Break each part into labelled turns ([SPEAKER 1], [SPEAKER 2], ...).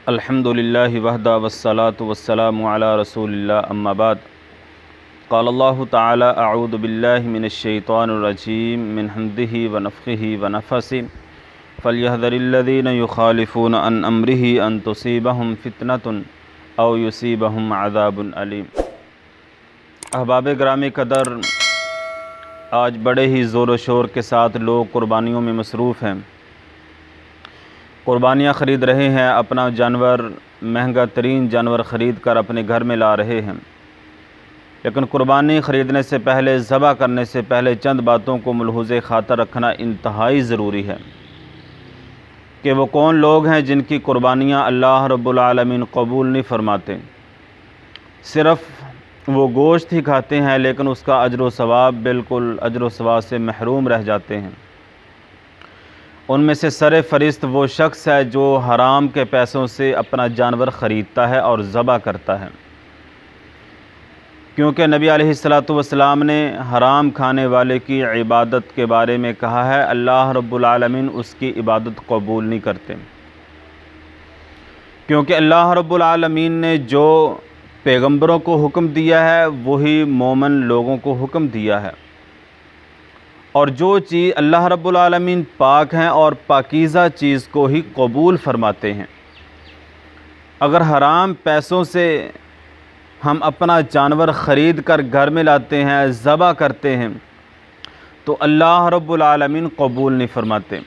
[SPEAKER 1] अल्हम्दुलिल्लाहि वहदा वस्सलातु वस्सलामु अला रसूलिल्लाह अम्मा बाद। क़ाल अल्लाहु तआला अऊज़ु बिल्लाहि मिनश शैतानिर रजीम मिन हम्दिही व नफ़्ख़िही व नफ़सिही फ़लयहज़रिल्लज़ीना युख़ालिफ़ूना अन अम्रिही अन तुसीबहुम फ़ितनतुन औ युसीबहुम अज़ाबुन अलीम। अहबाब ग्रामी कदर, आज बड़े ही ज़ोर व शोर के साथ लोग कुर्बानियों में मसरूफ़ हैं। कुर्बानियाँ ख़रीद रहे हैं, अपना जानवर, महंगा तरीन जानवर ख़रीद कर अपने घर में ला रहे हैं। लेकिन कुर्बानी ख़रीदने से पहले, ज़बह करने से पहले चंद बातों को मुलहुज़े ख़ातर रखना इंतहाई ज़रूरी है कि वो कौन लोग हैं जिनकी कुर्बानियाँ अल्लाह रब्बुल आलमीन कबूल नहीं फ़रमाते। सिर्फ़ वो गोश्त ही खाते हैं, लेकिन उसका अजर व सवाब बिल्कुल अजर व सवाब से महरूम रह जाते हैं। उनमें से सरे फ़रिस्त वो शख्स है जो हराम के पैसों से अपना जानवर ख़रीदता है और ज़बह करता है, क्योंकि नबी अलैहिस्सलातु वस्सलाम ने हराम खाने वाले की इबादत के बारे में कहा है, अल्लाह रब्बुल आलमीन उसकी इबादत कबूल नहीं करते। क्योंकि अल्लाह रब्बुल आलमीन ने जो पैगंबरों को हुक्म दिया है वही मोमिन लोगों को हुक्म दिया है, और जो चीज़ अल्लाह रब्बुल आलमीन पाक हैं और पाकीज़ा चीज़ को ही कबूल फ़रमाते हैं। अगर हराम पैसों से हम अपना जानवर ख़रीद कर घर में लाते हैं, ज़बह करते हैं, तो अल्लाह रब्बुल आलमीन कबूल नहीं फ़रमाते।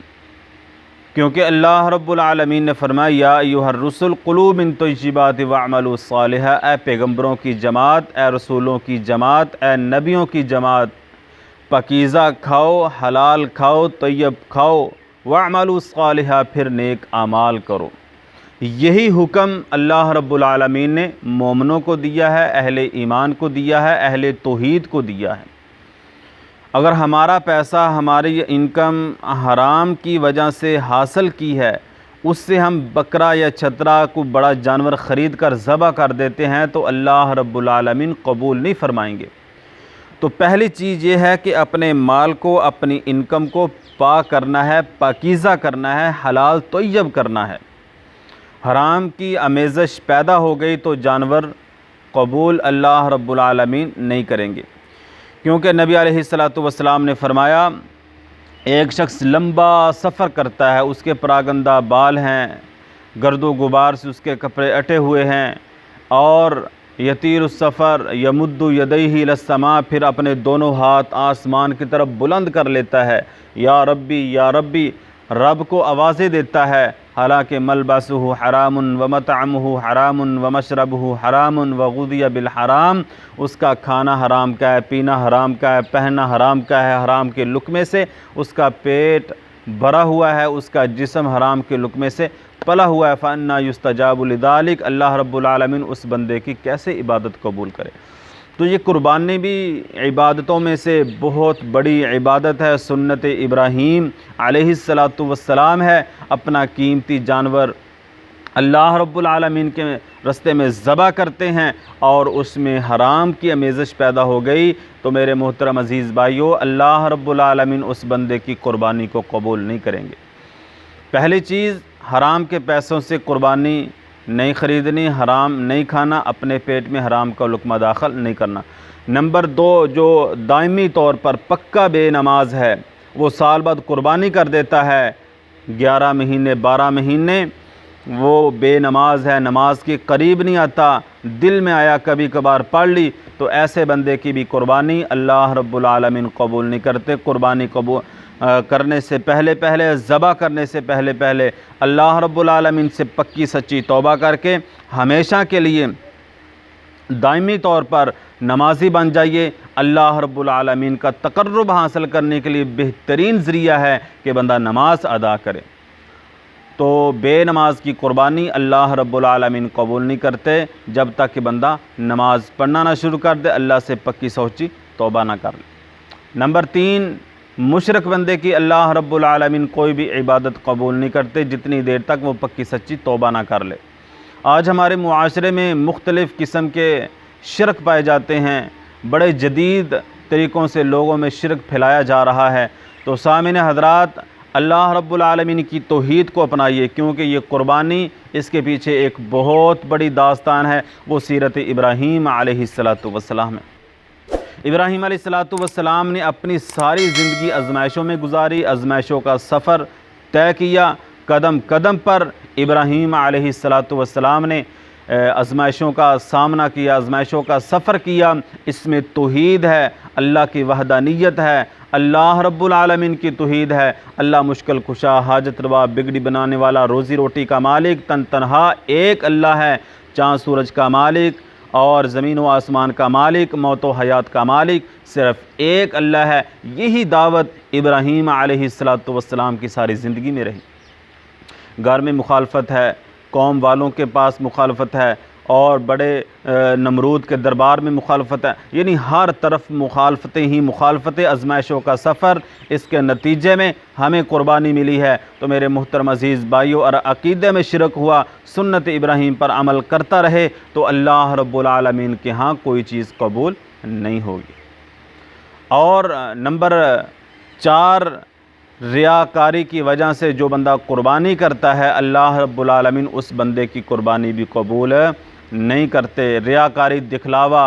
[SPEAKER 1] क्योंकि अल्लाह रब्बुल आलमीन ने फरमाया, या अय्युहर रुसुल कुलू मिन तय्यिबाति वअमलू सालिहा, ए पैगंबरों की जमात, ए रसूलों की जमात, ए नबियों की जमात, पाकीज़ा खाओ, हलाल खाओ, तय्यब खाओ, वअमलू सालिहा, फिर नेक आमाल करो। यही हुक्म अल्लाह रब्बुल आलमीन ने मोमिनों को दिया है, अहले ईमान को दिया है, अहले तौहीद को दिया है। अगर हमारा पैसा, हमारी इनकम हराम की वजह से हासिल की है, उससे हम बकरा या छतरा को बड़ा जानवर ख़रीद कर ज़बह कर देते हैं, तो अल्लाह रब्बुल आलमीन कबूल नहीं फ़रमाएंगे। तो पहली चीज़ ये है कि अपने माल को, अपनी इनकम को पाक करना है, पाकीज़ा करना है, हलाल तय्यब करना है। हराम की आमेज़श पैदा हो गई तो जानवर कबूल अल्लाह रब्बुल आलमीन नहीं करेंगे। क्योंकि नबी अलैहिस्सलातु वस्सलाम ने फरमाया, एक शख्स लंबा सफ़र करता है, उसके परागंदा बाल हैं, गर्दो गुबार से उसके कपड़े अटे हुए हैं, और यतीर सफ़र यमुद्दु यदैहि इलस्समा, फिर अपने दोनों हाथ आसमान की तरफ बुलंद कर लेता है, या रब्बी या रब्बी, रब को आवाज़ें देता है। हालांकि मलबसुहु हरामुन व मतअमुहु हरामुन व मशरबुहु हरामुन व गुदिया बिल हराम, उसका खाना हराम का है, पीना हराम का है, पहनना हराम का है, हराम के लुक़मे से उसका पेट भरा हुआ है, उसका जिस्म हराम के लुक़मे से पला हुआ है। फ़अन्ना युस्तजाबु लिज़ालिक, अल्लाह रब्बुल आलमीन उस बंदे की कैसे इबादत कबूल करे। तो ये कुर्बानी भी इबादतों में से बहुत बड़ी इबादत है। सुन्नत इब्राहीम अलैहिस्सलातु वस्सलाम है, अपना कीमती जानवर अल्लाह रब्बुल आलमीन के रस्ते में ज़बह करते हैं और उसमें हराम की आमेज़श पैदा हो गई, तो मेरे मोहतरम अज़ीज़ भाइयों, अल्लाह रब्बुल आलमीन उस बंदे की कुर्बानी को कबूल नहीं करेंगे। पहली चीज़, हराम के पैसों से कुर्बानी नहीं ख़रीदनी, हराम नहीं खाना, अपने पेट में हराम का लुक़मा दाखिल नहीं करना। नंबर 2, जो दायमी तौर पर पक्का बेनमाज है, वो साल बाद कुर्बानी कर देता है, 11 महीने 12 महीने वो बेनमाज है, नमाज के करीब नहीं आता, दिल में आया कभी कभार पढ़ ली, तो ऐसे बंदे की भी कुर्बानी अल्लाह रब्बुल आलमीन कबूल नहीं करते। कुर्बानी कबूल करने से पहले, ज़बह करने से पहले अल्लाह रब्बुल आलमीन से पक्की सच्ची तौबा करके हमेशा के लिए दायमी तौर पर नमाजी बन जाइए। अल्लाह रब्बुल आलमीन का तक़र्रुब हासिल करने के लिए बेहतरीन ज़रिया है कि बंदा नमाज अदा करे। तो बेनमाज की कुर्बानी अल्लाह रब्बुल आलमीन कबूल नहीं करते जब तक कि बंदा नमाज पढ़ना ना शुरू कर दे, अल्लाह से पक्की सच्ची तौबा ना कर ले। नंबर 3, मुशरिक बंदे की अल्लाह रब्बुल आलमीन कोई भी इबादत कबूल नहीं करते जितनी देर तक वो पक्की सच्ची तौबा ना कर ले। आज हमारे मुआशरे में मुख्तलिफ़ किस्म के शिरक पाए जाते हैं, बड़े जदीद तरीक़ों से लोगों में शिरक फैलाया जा रहा है। तो सामिन हज़रात, अल्लाह रब्बुल आलमीन की तौहीद को अपनाइए, क्योंकि ये कुर्बानी, इसके पीछे एक बहुत बड़ी दास्तान है, वो सीरत इब्राहीम अलैहिस्सलातु वस्सलाम है। इब्राहीम अलैहिस्सलातु वस्सलाम ने अपनी सारी ज़िंदगी आज़माइशों में गुजारी, आज़माइशों का सफ़र तय किया। कदम कदम पर इब्राहीम अलैहिस्सलातु वस्सलाम ने आज़माइशों का सामना किया, आज़माइशों का सफ़र किया। इसमें तौहीद है, अल्लाह की वहदानियत है, अल्लाह रब्बुल आलमीन की तौहीद है। अल्लाह मुश्किल कुशा, हाजत रवा, बिगड़ी बनाने वाला, रोज़ी रोटी का मालिक, तनहा एक अल्लाह है। चाँद सूरज का मालिक और ज़मीन व आसमान का मालिक, मौत व हयात का मालिक सिर्फ़ एक अल्लाह है। यही दावत इब्राहीम अलैहिस्सलातु वस्सलाम की सारी ज़िंदगी में रही। घर में मुखालफत है, कौम वालों के पास मुखालफत है, और बड़े नमरूद के दरबार में मुखालफत है, यानी हर तरफ मुखालफतें ही मुखालफतें, आज़माइशों का सफ़र। इसके नतीजे में हमें कुर्बानी मिली है। तो मेरे मुहतरम अज़ीज़ भाइयों, और अक़ीदे में शिरक हुआ, सुन्नत इब्राहीम पर अमल करता रहे, तो अल्लाह रब्बुल आलमीन के यहाँ कोई चीज़ कबूल नहीं होगी। और नंबर 4, रियाकारी की वजह से जो बंदा कुर्बानी करता है, अल्लाह रब्बुल आलमीन उस बंदे की कुर्बानी भी कबूल नहीं करते। रियाकारी, दिखलावा,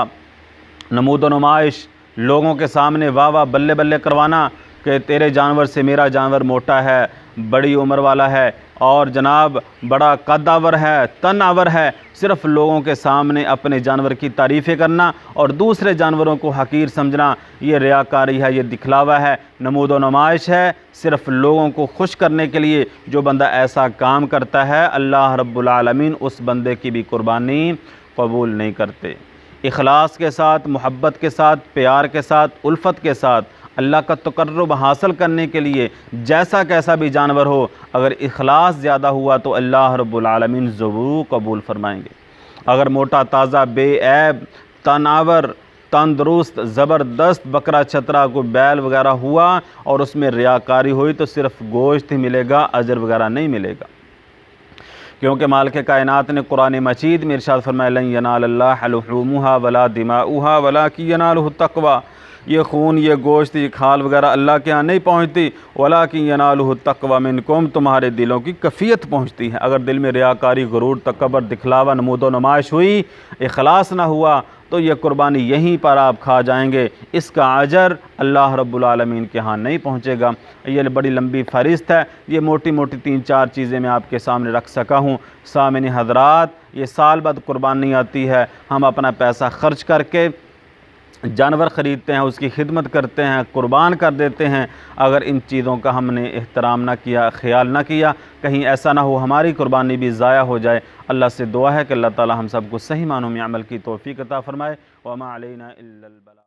[SPEAKER 1] नमूद व नुमाइश, लोगों के सामने वाह वाह बल्ले बल्ले करवाना कि तेरे जानवर से मेरा जानवर मोटा है, बड़ी उम्र वाला है, और जनाब बड़ा कदावर है, तनावर है, सिर्फ़ लोगों के सामने अपने जानवर की तारीफ़ें करना और दूसरे जानवरों को हकीर समझना, ये रियाकारी है, ये दिखलावा है, नमूद व नुमाइश है, सिर्फ़ लोगों को खुश करने के लिए। जो बंदा ऐसा काम करता है, अल्लाह रब्बुल आलमीन उस बंदे की भी कुर्बानी कबूल नहीं करते। इखलास के साथ, मोहब्बत के साथ, प्यार के साथ, उल्फत के साथ, अल्लाह का तक़र्रुब हासिल करने के लिए जैसा कैसा भी जानवर हो, अगर इखलास ज़्यादा हुआ तो अल्लाह रब्बुल आलमीन ज़रूर कबूल फरमाएंगे। अगर मोटा ताज़ा, बेऐब, तनावर, तंदुरुस्त, ज़बरदस्त बकरा छतरा को बैल वगैरह हुआ और उसमें रियाकारी हुई, तो सिर्फ़ गोश्त ही मिलेगा, अजर वगैरह नहीं मिलेगा। क्योंकि मालिक कायनात ने कुरान मजीद में इरशाद फरमाया, लन यनालल्लाह लुहूमुहा वला दिमाउहा वलाकिन यनालुहु तक़वा, ये खून, ये गोश्त, ये खाल वगैरह अल्लाह के यहाँ नहीं पहुँचती, वलाकिन यनालुहु तक़वा मिनकुम, तुम्हारे दिलों की कैफियत पहुँचती है। अगर दिल में रियाकारी, गुरूर, तकब्बुर, दिखलावा, नमूद व नुमाइश हुई, इखलास ना हुआ, तो ये कुर्बानी यहीं पर आप खा जाएंगे। इसका अजर अल्लाह रब्बुल आलमीन के यहाँ नहीं पहुँचेगा। ये बड़ी लंबी फ़हरिस्त है, ये मोटी मोटी 3-4 चीज़ें मैं आपके सामने रख सका हूँ। सामने हज़रात, ये साल बाद कुर्बानी आती है, हम अपना पैसा ख़र्च करके जानवर ख़रीदते हैं, उसकी खिदमत करते हैं, कुर्बान कर देते हैं। अगर इन चीज़ों का हमने एहतराम ना किया, ख्याल ना किया, कहीं ऐसा ना हो हमारी कुर्बानी भी ज़ाया हो जाए। अल्लाह से दुआ है कि अल्लाह ताला हम सबको सही मानों में अमल की तौफ़ीक़ अता फ़रमाए। वमा अलैना इल्लल बलाग।